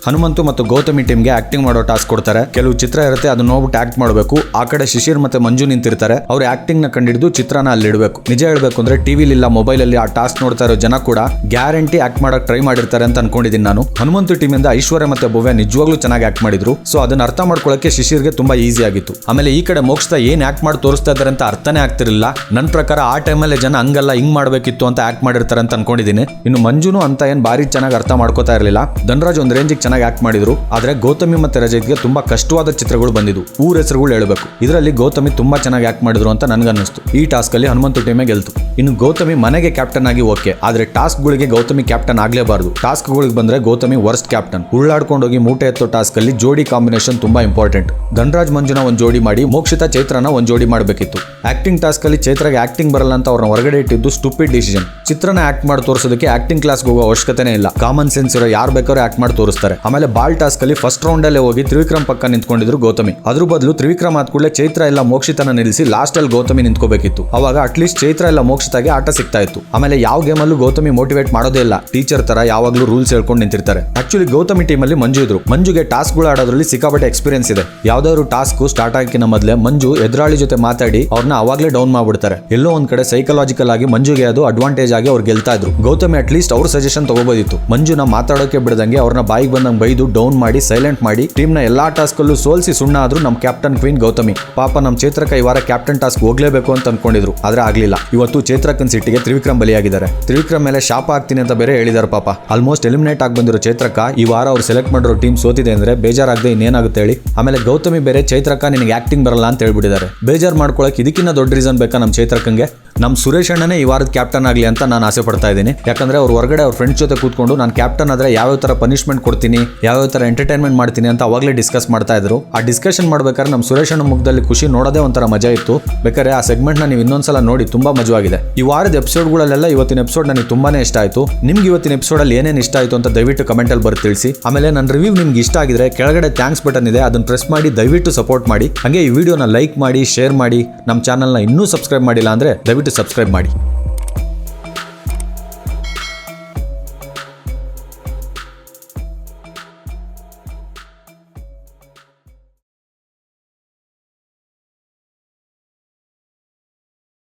ಹನುಮಂತು ಮತ್ತು ಗೌತಮಿ ಟೀಮ್ಗೆ ಆಕ್ಟಿಂಗ್ ಮಾಡೋ ಟಾಸ್ಕ್ ಕೊಡ್ತಾರೆ. ಕೆಲವು ಚಿತ್ರ ಇರುತ್ತೆ, ಅದನ್ನ ನೋಡ್ಬಿಟ್ಟು ಆಕ್ಟ್ ಮಾಡಬೇಕು. ಆ ಕಡೆ ಶಿಶಿರ್ ಮತ್ತೆ ಮಂಜು ನಿಂತಿರ್ತಾರೆ. ಅವ್ರು ಆಕ್ಟಿಂಗ್ ನ ಕಂಡಿಡಿದು ಚಿತ್ರನ ಅಲ್ಲಿ ಇಡಬೇಕು. ನಿಜ ಹೇಳ್ಬೇಕು ಅಂದ್ರೆ ಟಿವಿಲಿ ಇಲ್ಲ, ಮೊಬೈಲ್ ಅಲ್ಲಿ ಆ ಟಾಸ್ಕ್ ನೋಡ್ತಾ ಇರೋ ಜನ ಕೂಡ ಗ್ಯಾರಂಟಿ ಆಕ್ಟ್ ಮಾಡಕ್ ಟ್ರೈ ಮಾಡಿರ್ತಾರೆ ಅಂತ ಅನ್ಕೊಂಡಿದ್ದೀನಿ ನಾನು. ಹನುಮಂತು ಟೀಮ್ ಇಂದ ಐಶ್ವರ್ಯ ಮತ್ತೆ ಭವ್ಯ ನಿಜವಾಗ್ಲೂ ಚೆನ್ನಾಗಿ ಆಕ್ಟ್ ಮಾಡಿದ್ರು. ಸೊ ಅದನ್ನ ಅರ್ಥ ಮಾಡ್ಕೊಳ್ಳಕ್ಕೆ ಶಿಶಿರ್ಗೆ ತುಂಬಾ ಈಸಿ ಆಗಿತ್ತು. ಆಮೇಲೆ ಈ ಕಡೆ ಮೋಕ್ಷಿತಾ ಏನ್ ಆಕ್ಟ್ ಮಾಡಿ ತೋರಿಸ್ತಾ ಇದಾರೆ ಅಂತ ಅರ್ಥನೇ ಆಗ್ತಿರಲಿಲ್ಲ. ನನ್ನ ಪ್ರಕಾರ ಆ ಟೈಮಲ್ಲಿ ಜನ ಹಂಗಲ್ಲ ಹಿಂಗ್ ಮಾಡ್ಬೇಕಿತ್ತು ಅಂತ ಆಕ್ಟ್ ಮಾಡಿರ್ತಾರೆ ಅಂತ ಅನ್ಕೊಂಡಿದ್ದೀನಿ. ಇನ್ನು ಮಂಜುನು ಅಂತ ಏನ್ ಬಾರಿ ಚೆನ್ನಾಗಿ ಅರ್ಥ ಮಾಡ್ಕೋತಾ ಇರಲಿಲ್ಲ. ಧನರಾಜ್ ಒಂದ್ ರೇಂಜಿಗೆ ಚೆನ್ನಾಗಿ ಆಕ್ಟ್ ಮಾಡಿದ್ರು. ಆದ್ರೆ ಗೌತಮಿ ಮತ್ತೆ ರಜತ್ಗೆ ತುಂಬಾ ಕಷ್ಟವಾದ ಚಿತ್ರಗಳು ಬಂದಿದ್ವು. ಊರ ಹೆಸರುಗಳು ಹೇಳಬೇಕು. ಇದರಲ್ಲಿ ಗೌತಮಿ ತುಂಬಾ ಚೆನ್ನಾಗಿ ಆಕ್ಟ್ ಮಾಡಿದ್ರು ಅಂತ ನನ್ಗನ್ನಿಸ್ತು. ಈ ಟಾಸ್ಕ್ ಅಲ್ಲಿ ಹನುಮಂತು ಟೀಮೇ ಗೆಲ್ತು. ಇನ್ನು ಗೌತಮಿ ಮನೆಗೆ ಕ್ಯಾಪ್ಟನ್ ಆಗಿ ಓಕೆ, ಆದ್ರೆ ಟಾಸ್ಕ್ ಗಳಿಗೆ ಗೌತಮಿ ಕ್ಯಾಪ್ಟನ್ ಆಗ್ಲೇಬಾರದು. ಟಾಸ್ಕ್ ಗಳಿಗೆ ಬಂದ್ರೆ ಗೌತಮಿ ವರ್ಸ್ಟ್ ಕ್ಯಾಪ್ಟನ್. ಉಳ್ಳಾಡ್ಕೊಂಡು ಹೋಗಿ ಮೂಟೆ ಎತ್ತೋ ಟಾಸ್ಕ್ ಅಲ್ಲಿ ಜೋಡಿ ಕಾಂಬಿನೇಷನ್ ತುಂಬಾ ಇಂಪಾರ್ಟೆಂಟ್. ಧನರಾಜ್ ಮಂಜುನ ಒಂದ್ ಜೋಡಿ ಮಾಡಿ, ಮೋಕ್ಷಿತಾ ಚೈತ್ರನ ಒಂದ್ ಜೋಡಿ ಮಾಡಬೇಕಿತ್ತು. ಆಕ್ಟಿಂಗ್ ಟಾಸ್ಕ್ ಅಲ್ಲಿ ಚೈತ್ರಾಗೆ ಆಕ್ಟಿಂಗ್ ಬರಲ್ಲ ಅಂತ ಅವ್ರನ್ನ ಹೊರಗಡೆ ಇಟ್ಟಿದ್ದು ಸ್ಟುಪಿಡ್ ಡಿಸಿಷನ್. ಚಿತ್ರನ ಆಕ್ಟ್ ಮಾಡಿ ತೋರಿಸೋದಕ್ಕೆ ಆಕ್ಟಿಂಗ್ ಕ್ಲಾಸ್ಗೆ ಹೋಗೋ ಅವಶ್ಯಕತೆನೇ ಇಲ್ಲ. ಕಾಮನ್ ಸೆನ್ಸ್ ಇರೋ ಯಾರು ಬೇಕಾದ್ರೂ ಆಕ್ಟ್ ಮಾಡಿ ತೋರಿಸ್ತಾರೆ. ಆಮೇಲೆ ಬಾಲ್ ಟಾಸ್ಕ್ ಅಲ್ಲಿ ಫಸ್ಟ್ ರೌಂಡ್ ಅಲ್ಲೇ ಹೋಗಿ ತ್ರಿವಿಕ್ರಮ್ ಪಕ್ಕ ನಿಂತ್ಕೊಂಡಿದ್ರು ಗೌತಮಿ. ಅದ್ರ ಬದಲು ತ್ರಿವಿಕ್ರಮ್ ಆದ ಕೂಡಲೇ ಚೈತ್ರ ಎಲ್ಲ ಮೋಕ್ಷಿತನ ನಿಲ್ಲಿಸಿ ಲಾಸ್ಟ್ ಅಲ್ಲಿ ಗೌತಮಿ ನಿಂತ್ಕೋಬೇಕಿತ್ತು. ಅವಾಗ ಅಟ್ಲೀಸ್ಟ್ ಚೈತ್ರ ಎಲ್ಲ ಮೋಕ್ಷಿತಾಗೆ ಆಟ ಸಿಗ್ತಾ ಇತ್ತು. ಆಮೇಲೆ ಯಾವ ಗೇಮ್ ಅಲ್ಲೂ ಗೌತಮಿ ಮೋಟಿವೇಟ್ ಮಾಡೋದೇ ಇಲ್ಲ. ಟೀಚರ್ ತರ ಯಾವಾಗ್ಲೂ ರೂಲ್ಸ್ ಹೇಳ್ಕೊಂಡು ನಿಂತಿರ್ತಾರೆ. ಆಕ್ಚುಲಿ ಗೌತಮಿ ಟೀಮ್ ಅಲ್ಲಿ ಮಂಜು ಇದ್ರು. ಮಂಜುಗೆ ಟಾಸ್ಕ್ ಗಳು ಆಡೋದ್ರಲ್ಲಿ ಸಿಕ್ಕಾಪಟ್ಟೆ ಎಕ್ಸ್ಪೀರಿಯನ್ಸ್ ಇದೆ. ಯಾವ್ದಾದ್ರು ಟಾಸ್ಕ್ ಸ್ಟಾರ್ಟ್ ಆಗಿನ ಮೊದಲೇ ಮಂಜು ಎದುರಾಳಿ ಜೊತೆ ಮಾತಾಡಿ ಅವ್ರನ್ನ ಅವಾಗ್ಲೇ ಡೌನ್ ಮಾಡ್ಬಿಡ್ತಾರೆ. ಎಲ್ಲೋ ಒಂದ್ ಕಡೆ ಸೈಕಲಾಜಿಕಲ್ ಆಗಿ ಮಂಜುಗೆ ಅದು ಅಡ್ವಾಂಟೇಜ್ ಆಗಿ ಅವ್ರು ಗೆಲ್ತಾ ಇದ್ರು. ಗೌತಮಿ ಅಟ್ಲೀಸ್ಟ್ ಅವ್ರ ಸಜೆಷನ್ ತಗೋಬೋದಿತ್ತು. ಮಂಜುನ ಮಾತಾಡೋಕೆ ಬಿಡದಂಗೆ ಅವ್ರನ್ನ ಬಾಯಿಗೆ ಬಂದಂಗೆ ಬೈದು ಡೌನ್ ಮಾಡಿ ಸೈಲೆಂಟ್ ಮಾಡಿ ಟೀಮ್ ನ ಎಲ್ಲಾ ಟಾಸ್ಕ್ ಅಲ್ಲೂ ಸೋಲ್ಸಿ ಸುಣ್ಣ ಆದ್ರೂ ನಮ್ ಕ್ಯಾಪ್ಟನ್ ಕ್ವೀನ್ ಗೌತಮಿ. ಪಾಪ ನಮ್ ಚೈತ್ರಕ ಈ ವಾರ ಕ್ಯಾಪ್ಟನ್ ಟಾಸ್ಕ್ ಹೋಗ್ಲೇಬೇಕು ಅಂತ ಅನ್ಕೊಂಡಿದ್ರು, ಆದ್ರೆ ಆಗ್ಲಿಲ್ಲ. ಇವತ್ತು ಚೈತ್ರಕನ್ ಸಿಟ್ಟಿಗೆ ತ್ರಿವಿಕ್ರಮ್ ಬಲಿಯಾಗಿದ್ದಾರೆ. ತ್ರಿವಿಕ್ರಮ್ ಮೇಲೆ ಶಾಪ ಆಗ್ತೀನಿ ಅಂತ ಬೇರೆ ಹೇಳಿದಾರೆ. ಪಾಪ ಆಲ್ಮೋಸ್ಟ್ ಎಲಿಮಿನೇಟ್ ಆಗಿ ಬಂದಿರೋ ಚೈತ್ರಕ ಈ ವಾರ ಅವ್ರು ಸೆಲೆಕ್ಟ್ ಮಾಡಿರೋ ಟೀಮ್ ಸೋತಿದೆ ಅಂದ್ರೆ ಬೇಜಾರಾಗದೆ ಇನ್ನೇನಾಗುತ್ತೆ ಹೇಳಿ. ಆಮೇಲೆ ಗೌತಮಿ ಬೇರೆ ಚೈತ್ರಕ ನಿನಗೆ ಆಕ್ಟಿಂಗ್ ಬರಲ್ಲ ಅಂತ ಹೇಳ್ಬಿಟ್ಟಿದ್ದಾರೆ. ಬೇಜಾರ್ ಮಾಡ್ಕೊಳಕ್ ಇದಕ್ಕಿಂತ ದೊಡ್ಡ ರೀಸನ್ ಬೇಕಾ ನಮ್ ಚೈತ್ರಕಂಗೆ? ನಮ್ ಸುರೇಶ್ ಅಣ್ಣನೇ ಈ ವಾರದ ಕ್ಯಾಪ್ಟನ್ ಆಗ್ಲಿ ಅಂತ ನಾನು ಆಸೆ ಪಡ್ತಾ ಇದ್ದೀನಿ. ಯಾಕಂದ್ರೆ ಅವ್ರು ಹೊರಗಡೆ ಅವ್ರ ಫ್ರೆಂಡ್ಸ್ ಜೊತೆ ಕೂತ್ಕೊಂಡು ನಾನು ಕ್ಯಾಪ್ಟನ್ ಆದ್ರೆ ಯಾವ ತರ ಪನಿಷ್ಮೆಂಟ್ ಕೊಡ್ತೀನಿ, ಯಾವ ತರ ಎಂಟರ್ಟೈನ್ಮೆಂಟ್ ಮಾಡ್ತೀನಿ ಅಂತ ಅವಾಗಲೇ ಡಿಸ್ಕಸ್ ಮಾಡ್ತಾ ಇದ್ರು. ಆ ಡಿಸ್ಕಷನ್ ಮಾಡ್ಬೇಕಾದ್ರೆ ನಮ್ಮ ಸುರೇಶ್ ಅಣ್ಣ ಮುಖದಲ್ಲಿ ಖುಷಿ ನೋಡೋದೇ ಒಂಥರ ಮಜಾ ಇತ್ತು. ಬೇಕಾದ್ರೆ ಆ ಸೆಗ್ಮೆಂಟ್ ನ ನೀವು ಇನ್ನೊಂದ್ಸಲ ನೋಡಿ, ತುಂಬಾ ಮಜವಾಗಿದೆ. ಈ ವಾರದ ಎಪಿಸೋಡ್ಗಳಲ್ಲೆಲ್ಲ ಇವತ್ತಿನ ಎಪಿಸೋಡ್ ನನಗೆ ತುಂಬಾನೇ ಇಷ್ಟ ಆಯ್ತು. ನಿಮ್ಗೆ ಇವತ್ತಿನ ಎಪಿಸೋಡ್ ಅಲ್ಲಿ ಏನೇನು ಇಷ್ಟ ಆಯ್ತು ಅಂತ ದಯವಿಟ್ಟು ಕಮೆಂಟ್ ಅಲ್ಲಿ ಬರೆದು ತಿಳಿಸಿ. ಆಮೇಲೆ ನನ್ನ ರಿವ್ಯೂ ನಿಮ್ಗೆ ಇಷ್ಟ ಆಗಿದ್ರೆ ಕೆಳಗಡೆ ಥ್ಯಾಂಕ್ಸ್ ಬಟನ್ ಇದೆ, ಅದನ್ನ ಪ್ರೆಸ್ ಮಾಡಿ ದಯವಿಟ್ಟು ಸಪೋರ್ಟ್ ಮಾಡಿ. ಹಾಗೆ ಈ ವಿಡಿಯೋನ ಲೈಕ್ ಮಾಡಿ, ಶೇರ್ ಮಾಡಿ. ನಮ್ಮ ಚಾನಲ್ನ ಇನ್ನೂ ಸಬ್ಸ್ಕ್ರೈಬ್ ಮಾಡಿಲ್ಲ ಅಂದ್ರೆ ದಯವಿಟ್ಟು ಸಬ್ಸ್ಕ್ರೈಬ್ ಮಾಡಿ.